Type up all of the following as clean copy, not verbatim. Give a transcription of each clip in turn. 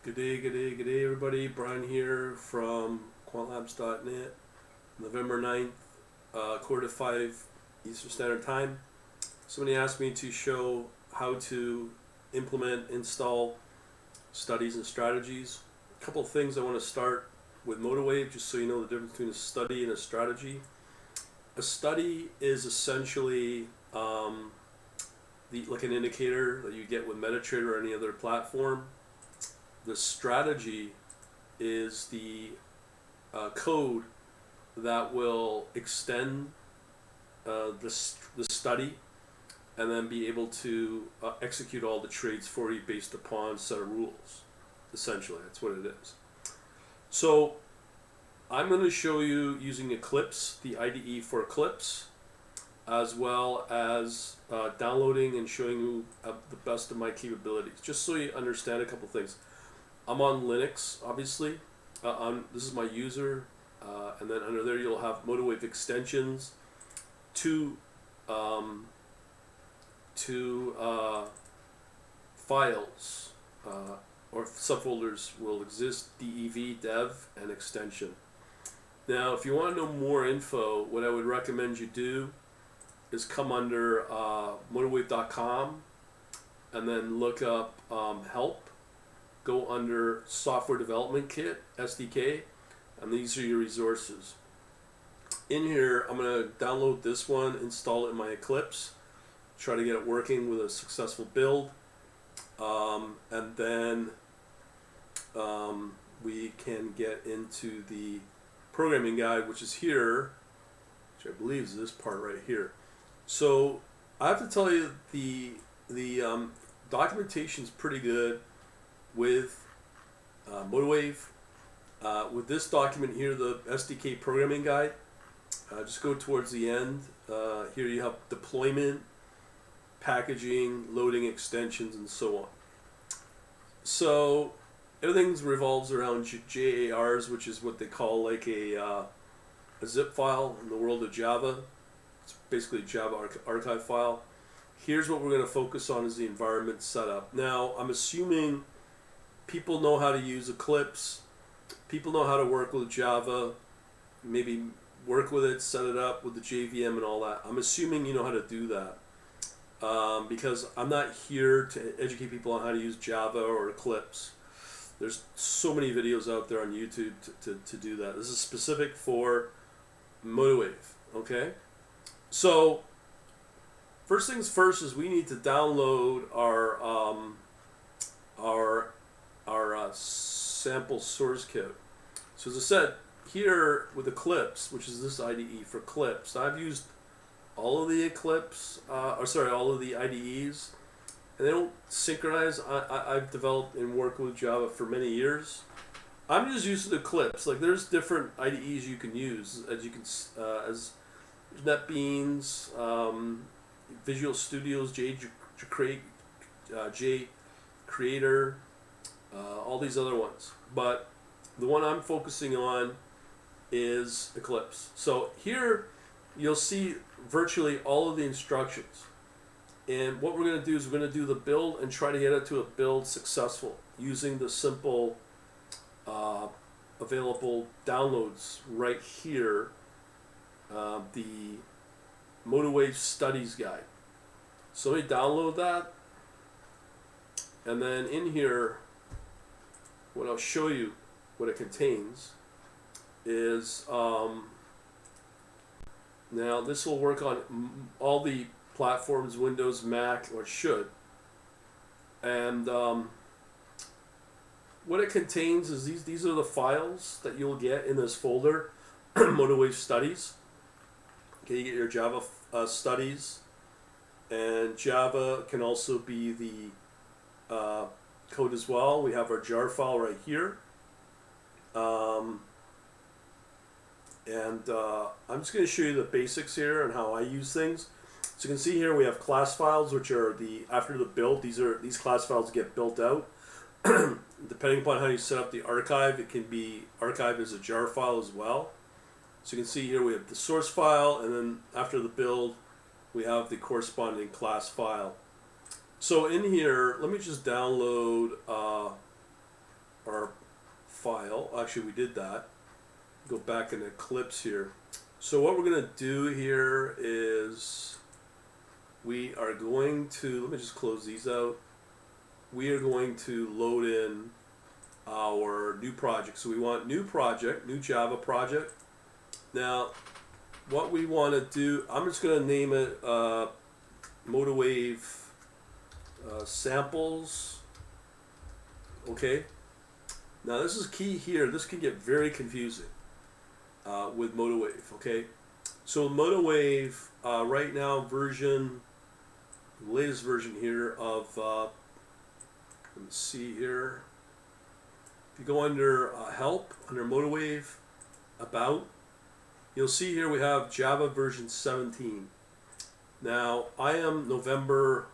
Good day, everybody. Brian here from quantlabs.net. November 9th, quarter to 5 Eastern Standard Time. Somebody asked me to show how to implement, install studies and strategies. A couple of things I want to start with MotiveWave, just so you know the difference between a study and a strategy. A study is essentially like an indicator that you get with MetaTrader or any other platform. The strategy is the code that will extend the study and then be able to execute all the trades for you based upon a set of rules. Essentially, that's what it is. So I'm going to show you using Eclipse, the IDE for Eclipse, as well as downloading and showing you the best of my capabilities, just so you understand a couple things. I'm on Linux, obviously. This is my user, and then under there you'll have MotiveWave extensions. Two files or subfolders will exist: dev, dev, and extension. Now, if you want to know more info, what I would recommend you do is come under MotiveWave.com and then look up help. Go under Software Development Kit, SDK, and these are your resources. In here, I'm going to download this one, install it in my Eclipse, try to get it working with a successful build, and then we can get into the programming guide, which is here, which I believe is this part right here. So I have to tell you, the documentation is pretty good with MotiveWave. With this document here, the SDK programming guide, just go towards the end. Here you have deployment, packaging, loading extensions, and so on. So everything revolves around JARs, which is what they call like a zip file in the world of Java. It's basically a Java archive file. Here's what we're going to focus on is the environment setup. Now, I'm assuming people know how to use Eclipse, people know how to work with Java, maybe work with it, set it up with the JVM and all that. I'm assuming you know how to do that, because I'm not here to educate people on how to use Java or Eclipse. There's so many videos out there on YouTube to do that. This is specific for MotiveWave, okay? So, first things first is we need to download our sample source code. So as I said, here with Eclipse, which is this IDE for Eclipse, I've used all of the Eclipse, all of the IDEs, and they don't synchronize. I've developed and worked with Java for many years. I'm just used to Eclipse. Like there's different IDEs you can use, as you can as NetBeans, Visual Studio's J Creator, all these other ones. But the one I'm focusing on is Eclipse. So here you'll see virtually all of the instructions. And what we're going to do is we're going to do the build and try to get it to a build successful using the simple available downloads right here, the MotiveWave Studies Guide. So let me download that, and then in here what I'll show you what it contains is now this will work on all the platforms, Windows, Mac, or should. And what it contains is these are the files that you'll get in this folder, MotiveWave Studies. Okay, you get your Java studies, and Java can also be the code as well. We have our jar file right here. I'm just going to show you the basics here and how I use things. So you can see here we have class files, which are after the build. These class files get built out. Depending upon how you set up the archive, it can be archived as a jar file as well. So you can see here we have the source file, and then after the build, we have the corresponding class file. So in here, let me just download actually we did that. Go back in Eclipse here. So what we're going to do here is we are going to, let me just close these out. We are going to load in our new project. So we want new project, new Java project. Now, what we want to do, I'm just going to name it MotiveWave Samples. Okay. Now this is key here. This can get very confusing with MotiveWave. Okay. So MotiveWave right now version, the latest version here of, let me see here. If you go under Help, under MotiveWave, About, you'll see here we have Java version 17. Now, I am November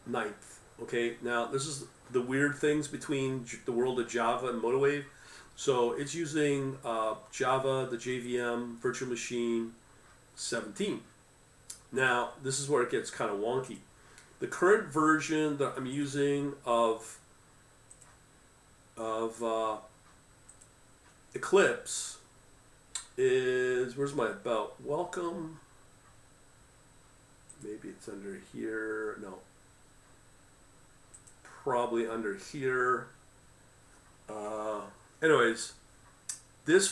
9th. Okay, now this is the weird things between the world of Java and MotiveWave. So it's using Java, the JVM, virtual machine 17. Now, this is where it gets kind of wonky. The current version that I'm using of Eclipse is, where's my About? Welcome. Maybe it's under here. No. Probably under here. Anyways, this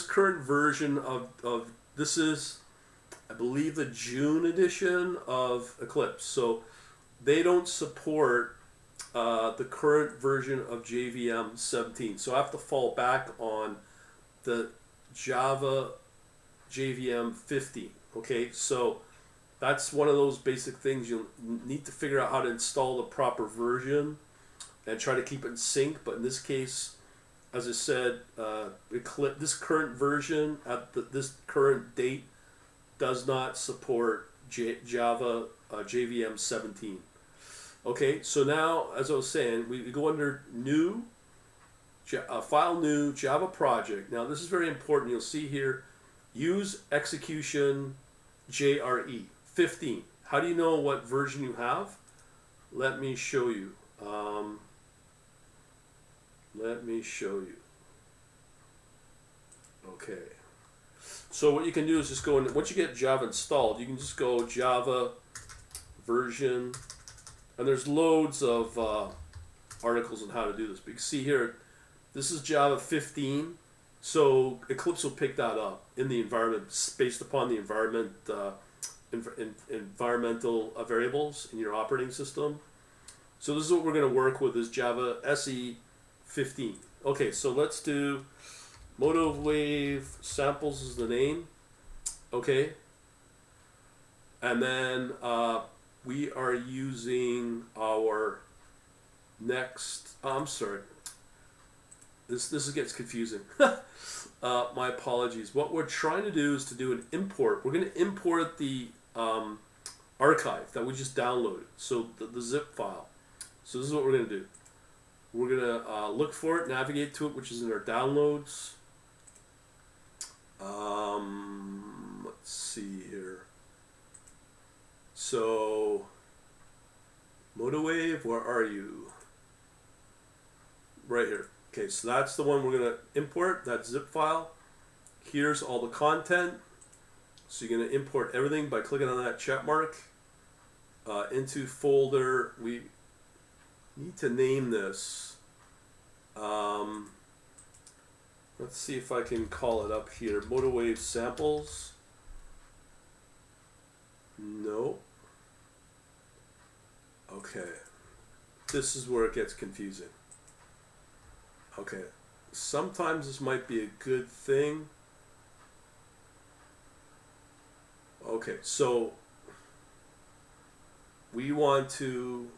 current version of this is, I believe, the June edition of Eclipse. So they don't support the current version of JVM 17. So I have to fall back on the Java JVM 15. Okay, so that's one of those basic things. You'll need to figure out how to install the proper version and try to keep it in sync. But in this case, as I said, this current version at this current date does not support Java JVM 17. Okay, so now, as I was saying, we go under New, File New, Java Project. Now, this is very important. You'll see here, Use Execution JRE 15. How do you know what version you have? Let me show you. Let me show you. Okay. So what you can do is just go in, once you get Java installed, you can just go Java version, and there's loads of articles on how to do this. But you can see here, this is Java 15, so Eclipse will pick that up in the environment based upon the environment, environmental variables in your operating system. So this is what we're going to work with, is Java SE 15. Okay, so let's do MotiveWave Samples is the name. Okay. And then we are using our next, I'm sorry. This gets confusing. My apologies. What we're trying to do is to do an import. We're going to import the archive that we just downloaded. So the zip file. So this is what we're going to do. We're going to look for it, navigate to it, which is in our downloads. Let's see here. So, MotiveWave, where are you? Right here. Okay, so that's the one we're going to import, that zip file. Here's all the content. So you're going to import everything by clicking on that check mark into folder. We need to name this. Let's see if I can call it up here. MotiveWave Samples. No. Okay. This is where it gets confusing. Okay. Sometimes this might be a good thing. Okay, so we want to,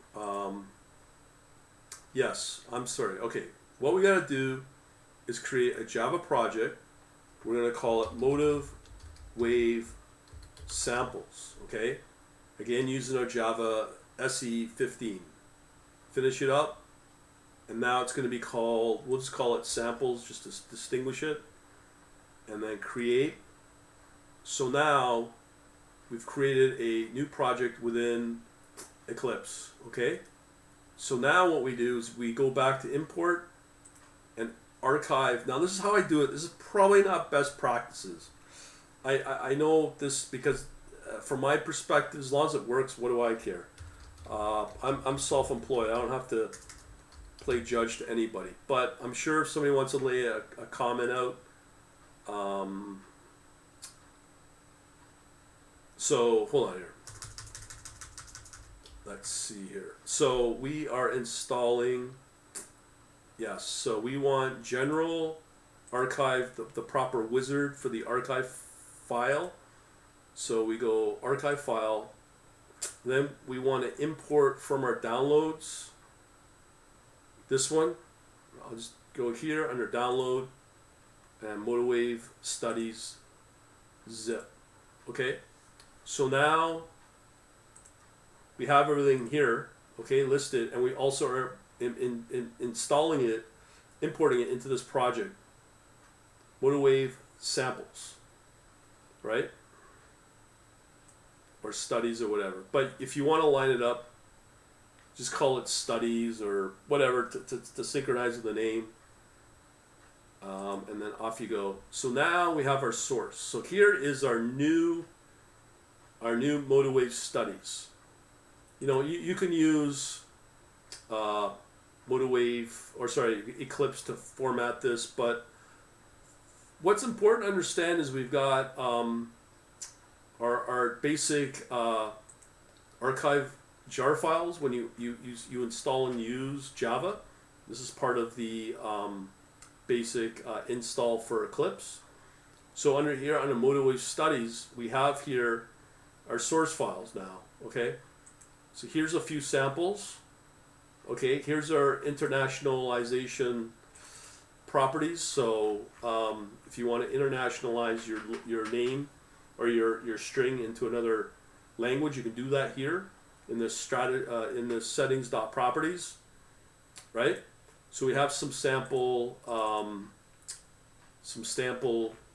yes, I'm sorry. Okay, what we got to do is create a Java project. We're going to call it MotiveWave Samples. Okay, again, using our Java SE 15. Finish it up, and now it's going to be called, we'll just call it Samples just to distinguish it, and then create. So now we've created a new project within Eclipse. Okay, so now what we do is we go back to import, and archive. Now this is how I do it. This is probably not best practices. I know this because from my perspective, as long as it works, what do I care? I'm self-employed. I don't have to play judge to anybody. But I'm sure if somebody wants to lay a comment out. So hold on here. Let's see here. So we are installing. Yes. So we want general archive, the proper wizard for the archive file. So we go archive file. Then we want to import from our downloads. This one. I'll just go here under download and MotiveWave studies zip. Okay. So now we have everything here, okay, listed, and we also are installing it, importing it into this project, MotiveWave samples, right? Or studies or whatever. But if you want to line it up, just call it studies or whatever to synchronize with the name. And then off you go. So now we have our source. So here is our new MotiveWave studies. You know, you can use Eclipse to format this, but what's important to understand is we've got our basic archive jar files when you install and use Java. This is part of the basic install for Eclipse. So under here, under MotiveWave studies, we have here our source files now, okay? So here's a few samples. Okay, here's our internationalization properties. So if you want to internationalize your name or your string into another language, you can do that here in this settings.properties, right? So we have some sample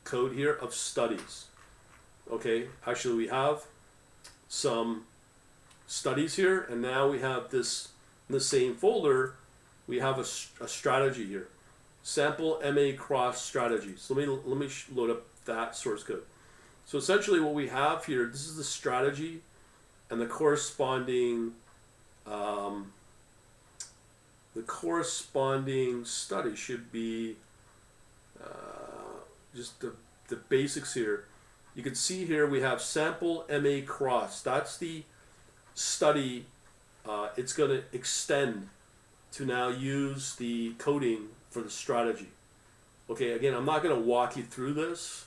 code here of studies. Okay, actually we have some studies here, and now we have this in the same folder. We have a strategy here, sample MA cross strategy. So let me load up that source code. So essentially, what we have here, this is the strategy, and the corresponding study should be just the basics here. You can see here we have sample MA cross. That's the study. It's going to extend to now use the coding for the strategy. Okay, again, I'm not going to walk you through this.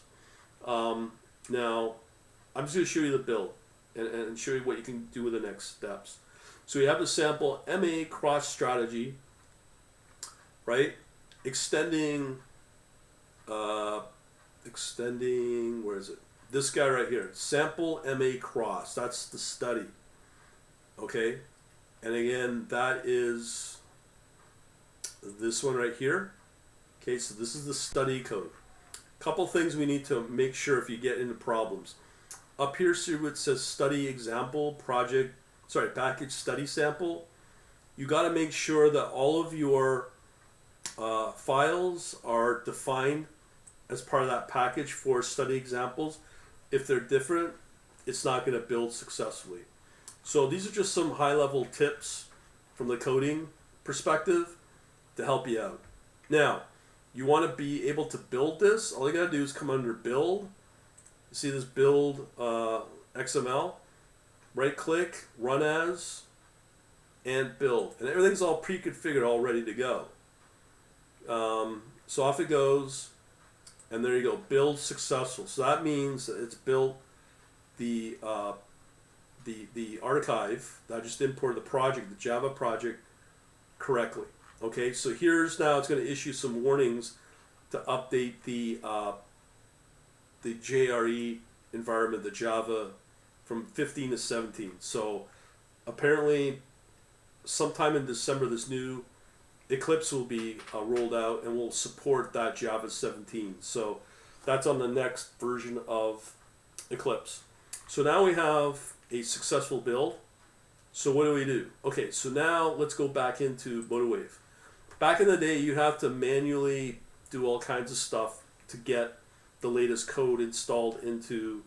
Now, I'm just going to show you the build and show you what you can do with the next steps. So we have the sample MA cross strategy, right? Extending, where is it? This guy right here, sample MA cross, that's the study, okay? And again, that is this one right here. Okay, so this is the study code. Couple things we need to make sure if you get into problems. Up here, see what says study example package study sample. You got to make sure that all of your files are defined as part of that package for study examples. If they're different, it's not going to build successfully. So these are just some high-level tips from the coding perspective to help you out. Now, you want to be able to build this. All you got to do is come under build. You see this build XML. Right-click, run as, and build. And everything's all pre-configured, all ready to go. So off it goes. And there you go, build successful. So that means that it's built the archive that I just imported the project, the Java project, correctly. Okay, so here's now it's going to issue some warnings to update the JRE environment, the Java from 15 to 17. So apparently, sometime in December, this new Eclipse will be rolled out and will support that Java 17. So that's on the next version of Eclipse. So now we have a successful build. So what do? Okay, so now let's go back into MotiveWave. Back in the day, you have to manually do all kinds of stuff to get the latest code installed into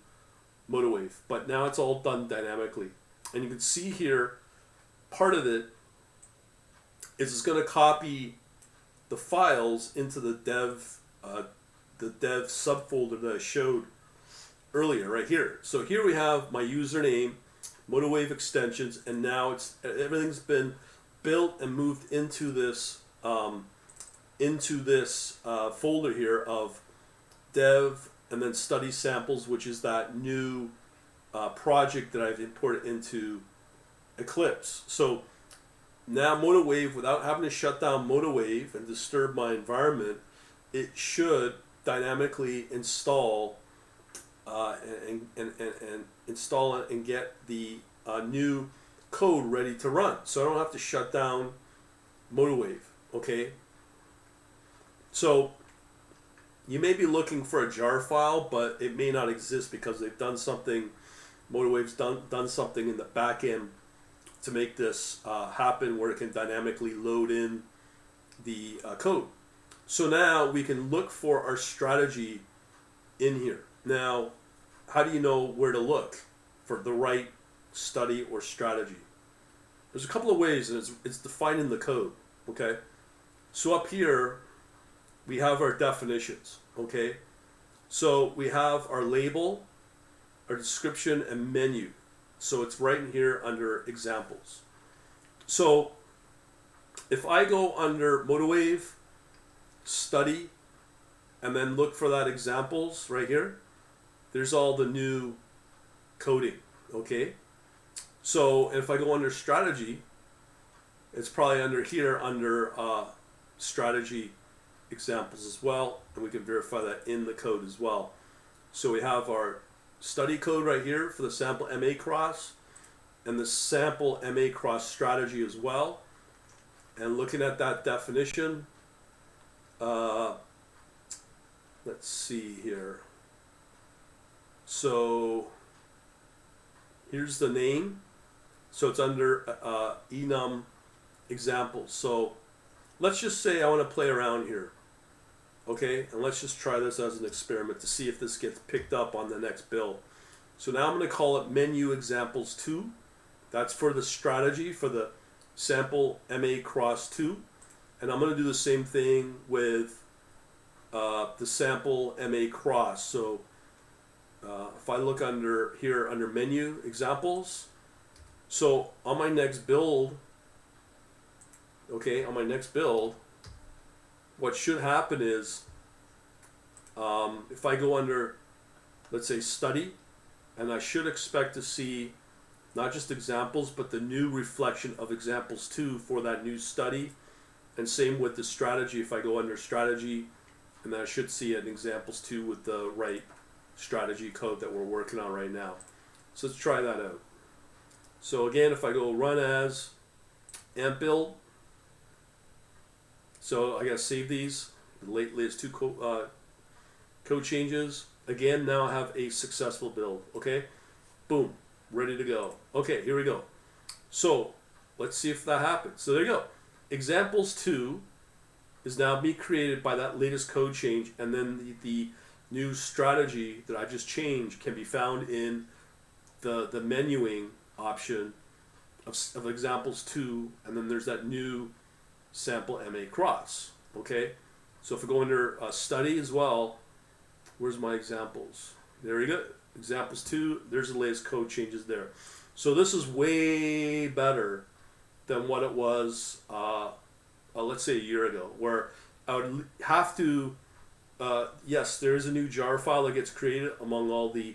MotiveWave. But now it's all done dynamically. And you can see here, part of it is it's going to copy the files into the dev subfolder that I showed earlier, right here. So here we have my username, MotiveWave extensions, and now everything's been built and moved into this folder here of dev and then study samples, which is that new project that I've imported into Eclipse. So now MotiveWave, without having to shut down MotiveWave and disturb my environment, it should dynamically install and install it and get the new code ready to run. So I don't have to shut down MotiveWave. Okay. So you may be looking for a jar file, but it may not exist because they've done something. MotiveWave's done something in the back end to make this happen, where it can dynamically load in the code. So now we can look for our strategy in here. Now, how do you know where to look for the right study or strategy? There's a couple of ways, and it's defined in the code. Okay, so up here we have our definitions. Okay, so we have our label, our description, and menu. So it's right in here under examples. So if I go under MotiveWave study and then look for that examples right here, there's all the new coding. Okay, so if I go under strategy, it's probably under here under strategy examples as well, and we can verify that in the code as well. So we have our study code right here for the sample MA cross and the sample MA cross strategy as well. And looking at that definition, let's see here. So here's the name. So it's under enum examples. So let's just say I want to play around here. Okay, and let's just try this as an experiment to see if this gets picked up on the next build. So now I'm going to call it menu examples 2. That's for the strategy for the sample MA cross 2. And I'm going to do the same thing with the sample MA cross. So if I look under here under menu examples, so on my next build, okay, on my next build, what should happen is if I go under, let's say, study, and I should expect to see not just examples, but the new reflection of examples 2 for that new study. And same with the strategy. If I go under strategy, and then I should see an examples 2 with the right strategy code that we're working on right now. So let's try that out. So again, if I go run as and build, so I gotta save these, the latest 2 code changes. Again, now I have a successful build. Okay, boom, ready to go. Okay, here we go. So let's see if that happens. So there you go. Examples 2 is now being created by that latest code change, and then the new strategy that I just changed can be found in the menuing option of examples 2, and then there's that new sample MA cross. Okay, so if we go under study as well, where's my examples? There we go. Examples 2, there's the latest code changes there. So this is way better than what it was, let's say a year ago, where I would have to, yes, there is a new jar file that gets created among all the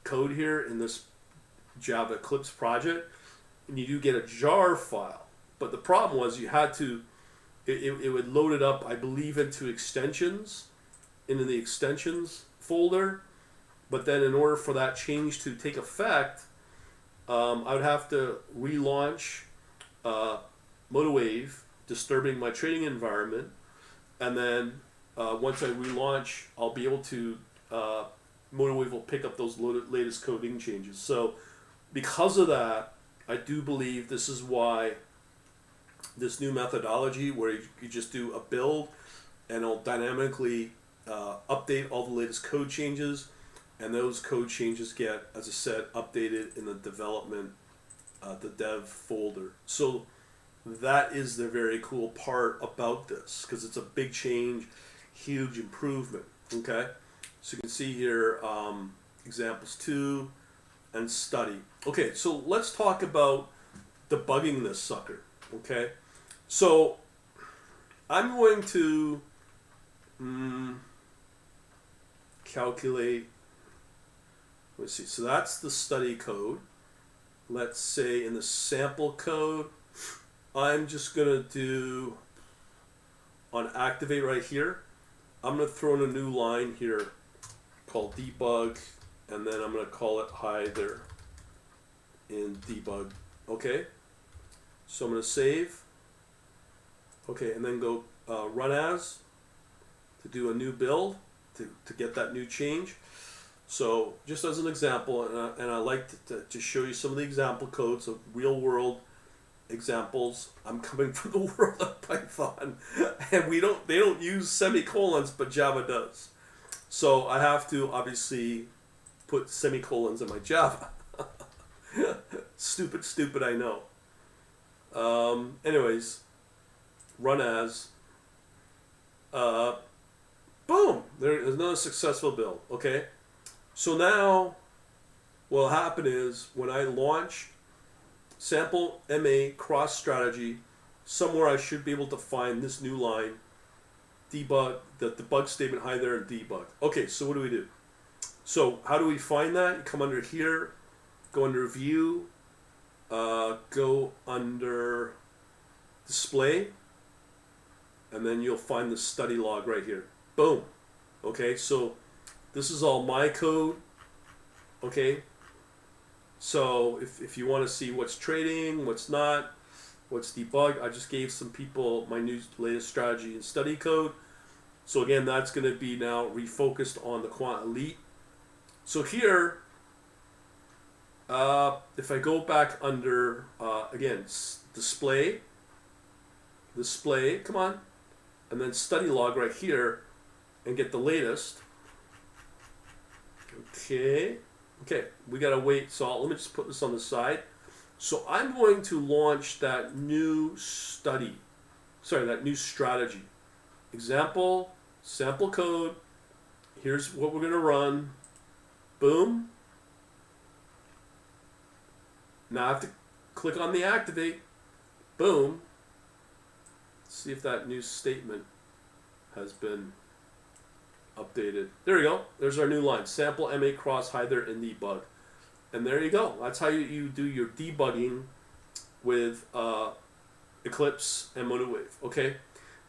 code here in this Java Eclipse project, and you do get a jar file. But the problem was you had to, it would load it up, I believe, into extensions, into the extensions folder. But then in order for that change to take effect, I would have to relaunch MotiveWave, disturbing my trading environment, and then once I relaunch, I'll be able to, MotiveWave will pick up those latest coding changes. So because of that, I do believe this is why this new methodology where you just do a build and it'll dynamically update all the latest code changes, and those code changes get, as I said, updated in the development, the dev folder. So that is the very cool part about this, because it's a big change, huge improvement. Okay, so you can see here examples 2 and study. Okay, so let's talk about debugging this sucker. Okay, so I'm going to calculate. Let's see. So that's the study code. Let's say in the sample code, I'm just going to do on activate right here. I'm going to throw in a new line here called debug, and then I'm going to call it hi there in debug. Okay. So I'm going to save. Okay, and then go run as to do a new build to get that new change. So just as an example, and I like to show you some of the example codes of real world examples. I'm coming from the world of Python, and they don't use semicolons, but Java does. So I have to obviously put semicolons in my Java. Stupid, I know. Anyways, run as. Boom! There's another successful build. Okay, so now what'll happen is when I launch sample MA cross strategy, somewhere I should be able to find this new line, debug, the debug statement, hi there, and debug. Okay, so what do we do? So how do we find that? You come under here, go under view, go under display, and then you'll find the study log right here. Boom. Okay, so this is all my code. Okay, so if you want to see what's trading, what's not, what's debugged, I just gave some people my new latest strategy and study code. So again, that's going to be now refocused on the Quant Elite. So here, if I go back under, again, display, come on, and then study log right here, and get the latest. Okay, we gotta wait, so let me just put this on the side. So I'm going to launch that new that new strategy. Example, sample code, here's what we're gonna run, boom. Now I have to click on the activate, boom. See if that new statement has been updated. There we go. There's our new line. Sample MA cross hi there in debug. And there you go. That's how you do your debugging with Eclipse and MotiveWave. Okay.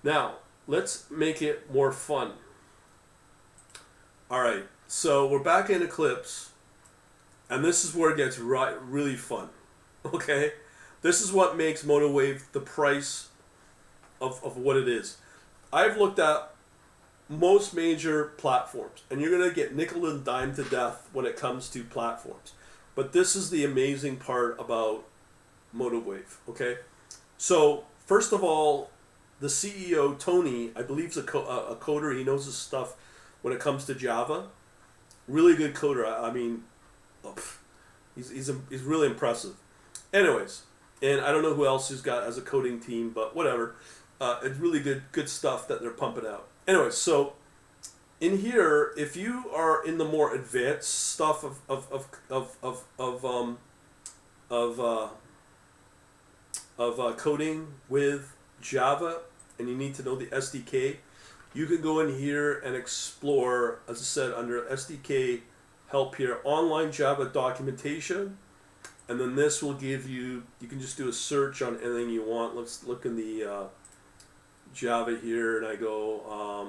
Now let's make it more fun. All right. So we're back in Eclipse, and this is where it gets really fun. Okay. This is what makes MotiveWave the price of what it is. I've looked at most major platforms, and you're going to get nickel and dime to death when it comes to platforms. But this is the amazing part about MotiveWave. Okay, so first of all, the CEO Tony, I believe, is a coder. He knows his stuff when it comes to Java. Really good coder. I mean, he's really impressive. Anyways, and I don't know who else he's got as a coding team, but whatever. It's really good stuff that they're pumping out. Anyway, so in here, if you are in the more advanced stuff of coding with Java, and you need to know the SDK, you can go in here and explore, as I said, under SDK help here, online Java documentation, and then this will give you can just do a search on anything you want. Let's look in the Java here, and I go,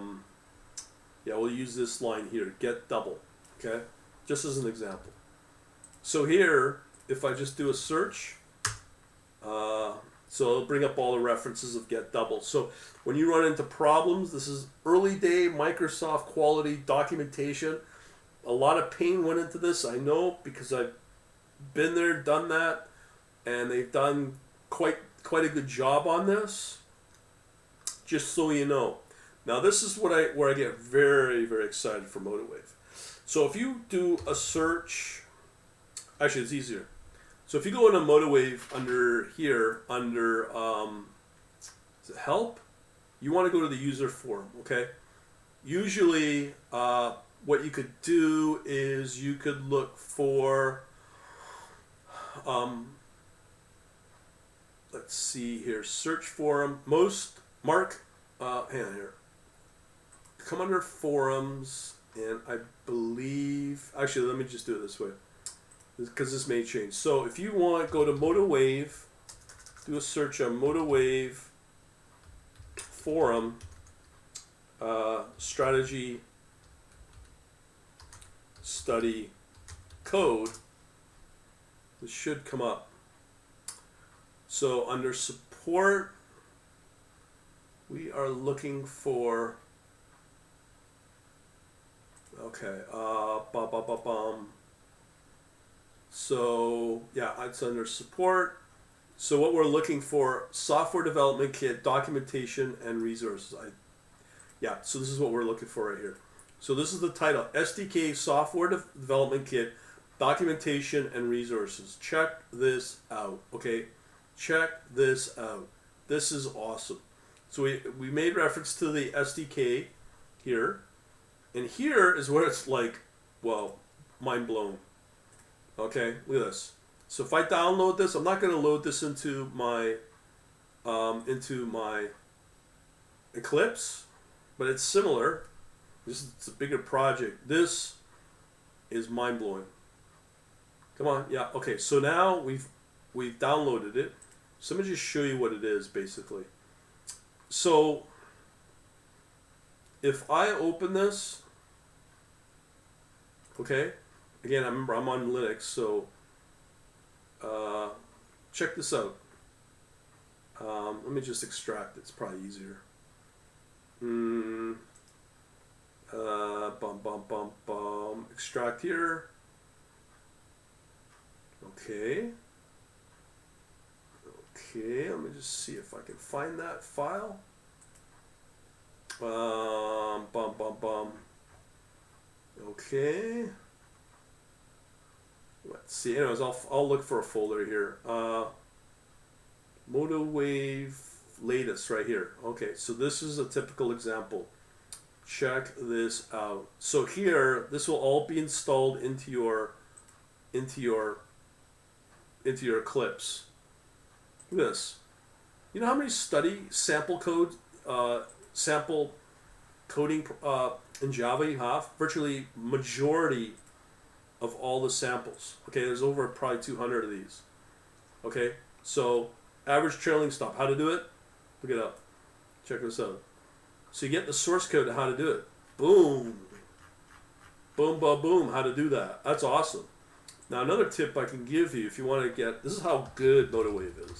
we'll use this line here, get double, okay, just as an example. So here, if I just do a search, so it'll bring up all the references of get double. So when you run into problems, this is early day Microsoft quality documentation. A lot of pain went into this, I know, because I've been there, done that, and they've done quite a good job on this. Just so you know. Now this is where I get very, very excited for MotiveWave. So if you do a search, actually it's easier. So if you go into MotiveWave under here, under is it help? You want to go to the user forum, okay? Usually what you could do is you could look for, let's see here, search forum, hang on here. Come under forums, and I believe, actually let me just do it this way, because this may change. So if you want, go to MotiveWave, do a search on MotiveWave forum, strategy study code. This should come up. So under support, we are looking for, okay, so yeah, it's under support. So what we're looking for, software development kit, documentation, and resources. Yeah, so this is what we're looking for right here. So this is the title, SDK Software Development Kit, Documentation, and Resources. Check this out, okay? Check this out. This is awesome. So we made reference to the SDK here. And here is where it's like, well, mind blown. Okay, look at this. So if I download this, I'm not going to load this into my Eclipse, but it's similar. It's a bigger project. This is mind blowing. Come on, yeah, okay. So now we've downloaded it. So let me just show you what it is basically. So if I open this, okay, again, I remember I'm on Linux, so check this out. Let me just extract it. It's probably easier. Extract here. Okay. Okay, let me just see if I can find that file. Okay. Let's see. Anyways, I'll look for a folder here. MotiveWave latest right here. Okay, so this is a typical example. Check this out. So here, this will all be installed into your Eclipse. Look at this. You know how many sample coding in Java you have? Virtually majority of all the samples. Okay, there's over probably 200 of these. Okay, so average trailing stop, how to do it? Look it up. Check this out. So you get the source code of how to do it. Boom. Boom, boom, boom, how to do that. That's awesome. Now another tip I can give you if you want to get, this is how good MotiveWave is.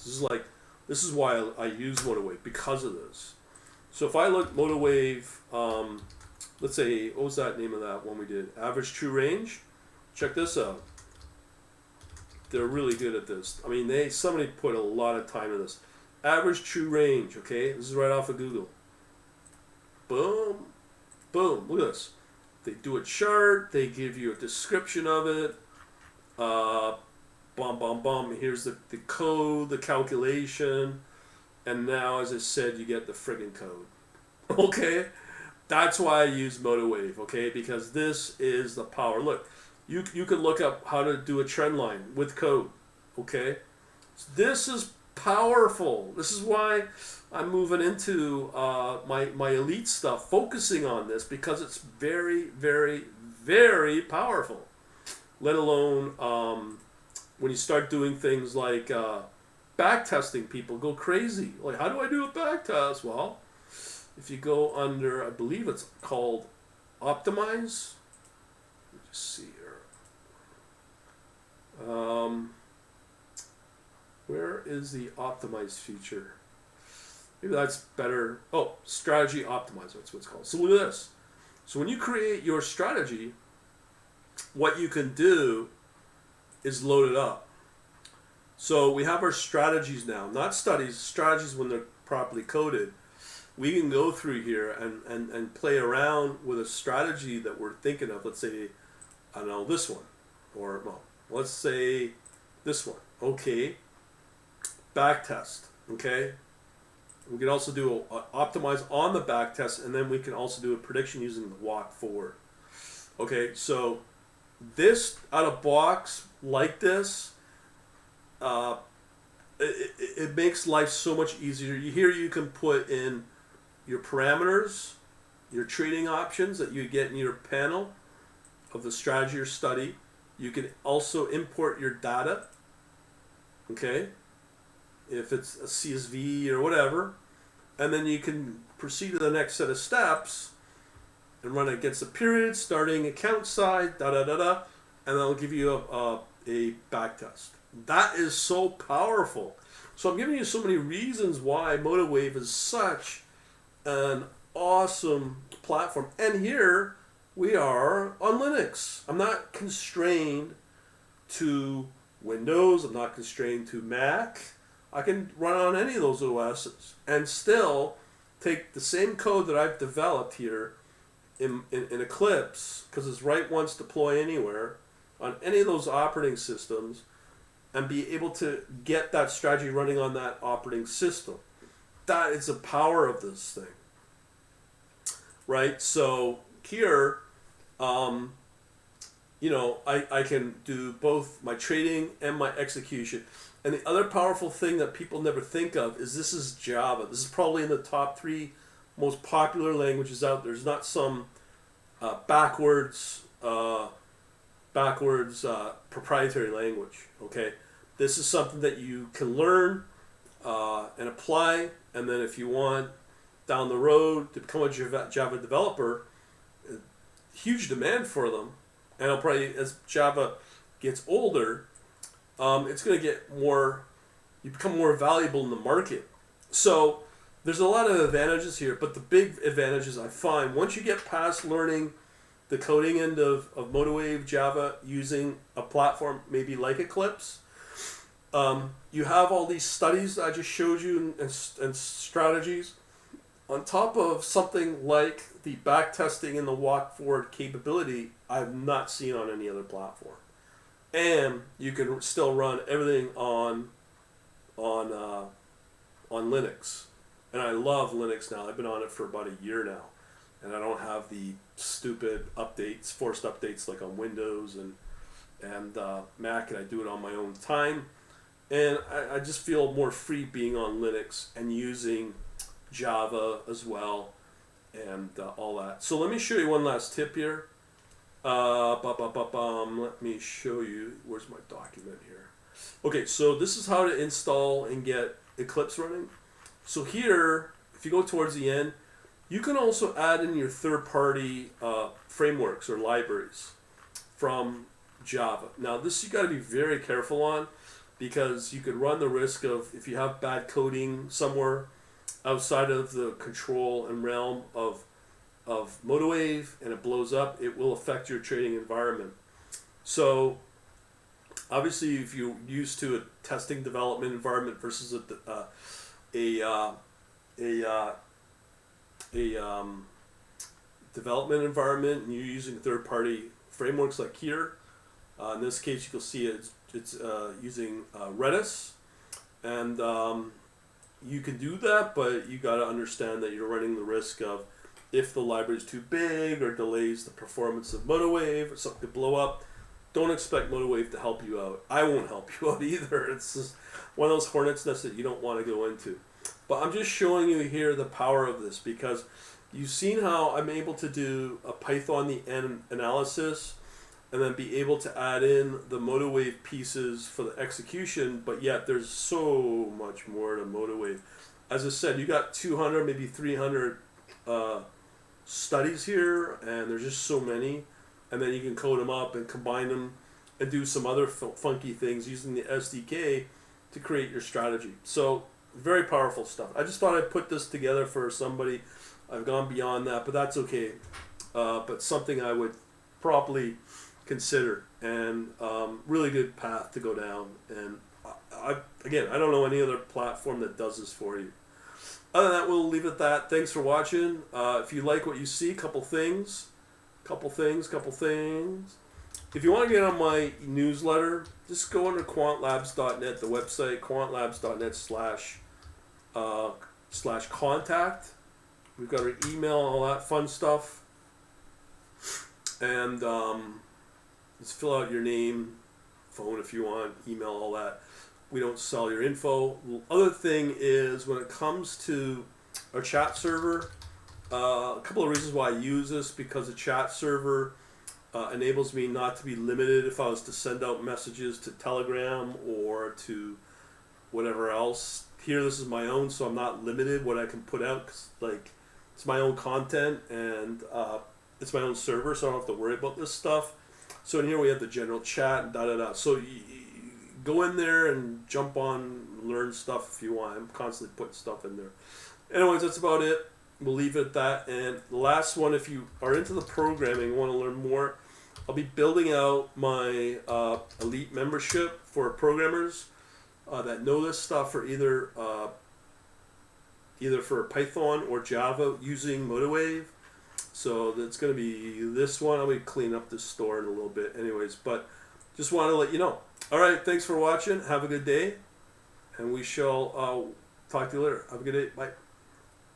This is why I use MotiveWave, because of this. So if I look MotiveWave, let's say, what was that name of that one we did? Average true range. Check this out. They're really good at this. I mean, somebody put a lot of time in this. Average true range, okay? This is right off of Google. Boom, boom, look at this. They do a chart, they give you a description of it. Here's the code, the calculation. And now, as I said, you get the friggin' code. Okay? That's why I use MotiveWave, okay? Because this is the power. Look, you can look up how to do a trend line with code, okay? So this is powerful. This is why I'm moving into my elite stuff, focusing on this, because it's very, very, very powerful. Let alone when you start doing things like back testing, people go crazy. Like, how do I do a back test? Well, if you go under, I believe it's called Optimize. Let me just see here. Where is the Optimize feature? Maybe that's better. Oh, Strategy Optimizer, that's what it's called. So look at this. So when you create your strategy, what you can do is load it up. So we have our strategies now, not studies, strategies when they're properly coded. we can go through here and play around with a strategy that we're thinking of. Let's say, I don't know, this one. Or, well, let's say this one. Okay. Back test. Okay. We can also do a optimize on the back test, and then we can also do a prediction using the walk forward. Okay, so this out of box like this, it makes life so much easier. Here you can put in your parameters, your trading options that you get in your panel of the strategy or study. You can also import your data, okay, if it's a CSV or whatever, and then you can proceed to the next set of steps and run it against the period, starting account side, and that'll give you a back test. That is so powerful. So I'm giving you so many reasons why MotiveWave is such an awesome platform. And here we are on Linux. I'm not constrained to Windows. I'm not constrained to Mac. I can run on any of those OSs and still take the same code that I've developed here in Eclipse, because it's write once, deploy anywhere, on any of those operating systems, and be able to get that strategy running on that operating system. That is the power of this thing. Right? So here, you know, I can do both my trading and my execution. And the other powerful thing that people never think of is this is Java. This is probably in the top 3 most popular languages out there. There's not some backwards proprietary language. Okay, this is something that you can learn and apply, and then if you want down the road to become a Java developer, huge demand for them, and it'll probably, as Java gets older, it's going to get more, you become more valuable in the market. So there's a lot of advantages here, but the big advantages I find, once you get past learning the coding end of MotiveWave Java using a platform maybe like Eclipse, you have all these studies that I just showed you and strategies on top of something like the back testing and the walk forward capability I've not seen on any other platform. And you can still run everything on Linux. And I love Linux now. I've been on it for about a year now. And I don't have the stupid updates, forced updates like on Windows and Mac, and I do it on my own time. And I just feel more free being on Linux and using Java as well and all that. So let me show you one last tip here. Let me show you, where's my document here? Okay, so this is how to install and get Eclipse running. So here, if you go towards the end, you can also add in your third-party frameworks or libraries from Java. Now this you got to be very careful on, because you could run the risk of, if you have bad coding somewhere outside of the control and realm of MotiveWave and it blows up, it will affect your trading environment. So obviously if you're used to a testing development environment versus a development environment, and you're using third-party frameworks like here, in this case you can see it's using Redis, and you can do that, but you got to understand that you're running the risk of, if the library is too big or delays the performance of MotiveWave or something could blow up, don't expect MotiveWave to help you out. I won't help you out either. It's just one of those hornet's nests that you don't want to go into. But I'm just showing you here the power of this, because you've seen how I'm able to do a Python the end analysis and then be able to add in the MotiveWave pieces for the execution, but yet there's so much more to MotiveWave. As I said, you got 200, maybe 300 studies here, and there's just so many, and then you can code them up and combine them and do some other funky things using the SDK to create your strategy. So very powerful stuff. I just thought I'd put this together for somebody. I've gone beyond that, but that's okay. But something I would probably consider, and really good path to go down. And again, I don't know any other platform that does this for you. Other than that, we'll leave it at that. Thanks for watching. If you like what you see, couple things. If you want to get on my newsletter, just go under quantlabs.net, the website, quantlabs.net/contact. We've got our email, all that fun stuff. And just fill out your name, phone if you want, email, all that. We don't sell your info. The other thing is when it comes to our chat server, a couple of reasons why I use this, because the chat server enables me not to be limited if I was to send out messages to Telegram or to whatever else. Here, this is my own, so I'm not limited what I can put out, 'cause, like, it's my own content and it's my own server, so I don't have to worry about this stuff. So in here we have the general chat and da-da-da. So go in there and jump on, learn stuff if you want. I'm constantly putting stuff in there. Anyways, that's about it. We'll leave it at that. And the last one, if you are into the programming, want to learn more, I'll be building out my elite membership for programmers that know this stuff, for either for Python or Java using MotiveWave. So that's going to be this one. I'll be cleaning up this store in a little bit anyways, but just want to let you know. All right, thanks for watching. Have a good day, and we shall talk to you later. Have a good day. Bye.